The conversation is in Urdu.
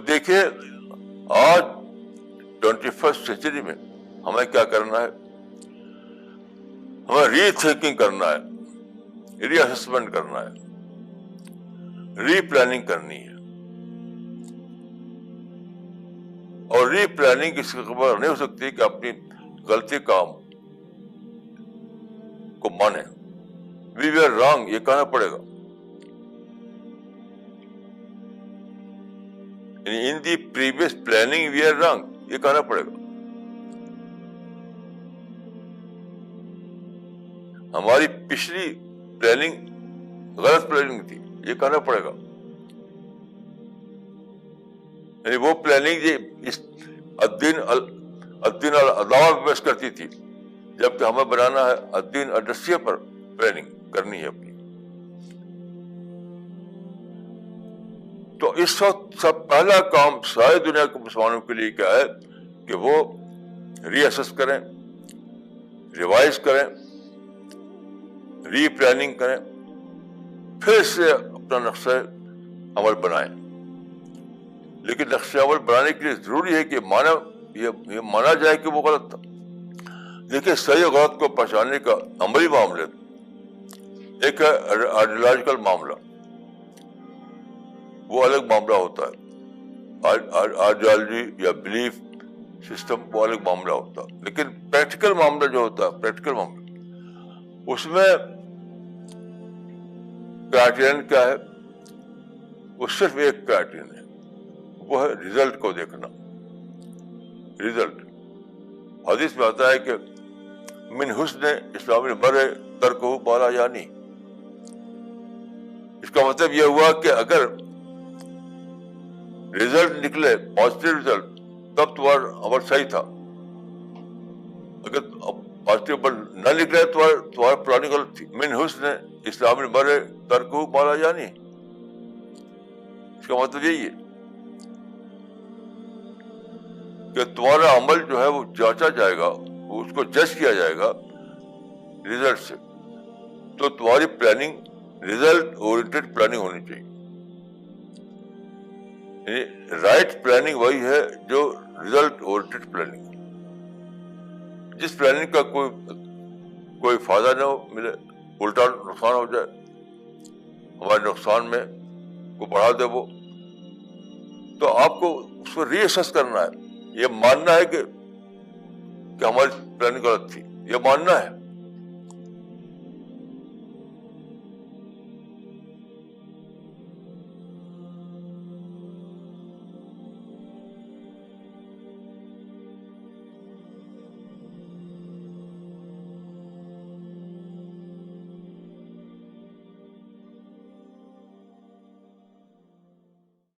تو دیکھیے آج 21st سینچری میں ہمیں کیا کرنا ہے؟ ہمیں ری تھنکنگ کرنا ہے، ری اسسمنٹ کرنا ہے، ری پلاننگ کرنی ہے. اور ری پلاننگ اس کی خبر نہیں ہو سکتی کہ اپنی غلطی کام کو مانے. وی ویر رانگ یہ کہنا پڑے گا. In the previous planning we are wrong یہ کہنا پڑے گا. ہماری پچھلی پلاننگ غلط پلاننگ تھی یہ کہنا پڑے گا. یعنی وہ پلاننگ الدین العداوہ پہ بیس کرتی تھی، جبکہ ہمیں بنانا ہے الدین الرسیہ پر پلاننگ کرنی ہے اپنی. تو اس وقت سب پہلا کام ساری دنیا کے مسلمانوں کے لیے کیا ہے کہ وہ ری اسس کریں، ریوائز کریں، ری پلاننگ کریں، پھر سے اپنا نقشہ عمل بنائیں. لیکن نقشہ عمل بنانے کے لیے ضروری ہے کہ یہ مانا جائے کہ وہ غلط تھا. دیکھیے صحیح اور غلط کو پہچاننے کا عملی معاملہ ایک ہے آئیڈیالوجیکل معاملہ، وہ الگ معاملہ ہوتا ہے. آئیڈیالوجی یا بلیف سسٹم وہ الگ معاملہ ہوتا ہے. لیکن پریکٹیکل معاملہ جو ہوتا ہے، پریکٹیکل معاملہ، اس میں کرائٹیرین کیا ہے؟ وہ صرف ایک کرائٹیرین ہے، وہ ہے ریزلٹ کو دیکھنا. ریزلٹ حدیث میں آتا ہے کہ من حسن اسلام المرء ترکہ ما لا یعنی. اس کا مطلب یہ ہوا کہ اگر ریزلٹ نکلے پازیٹیو ریزلٹ تب تمہارا عمل صحیح تھا. اگر پازیٹیو عمل نہ نکلے تو تمہارا پلاننگ غلط تھی. من حسن اسلام المرء ترکہ ما لا یعنی، اس کا مطلب یہی ہے کہ تمہارا عمل جو ہے وہ جانچا جائے گا، اس کو جج کیا جائے گا ریزلٹ سے. تو تمہاری پلاننگ ریزلٹ اورینٹڈ پلاننگ ہونی چاہیے. رائٹ پلاننگ وہی ہے جو ریزلٹ اورینٹڈ پلاننگ. جس پلاننگ کا کوئی فائدہ نہ ملے، الٹا نقصان ہو جائے، ہمارے نقصان میں کو بڑھا دے وہ، تو آپ کو اس کو ری اسس کرنا ہے. یہ ماننا ہے کہ ہماری پلاننگ غلط تھی، یہ ماننا ہے.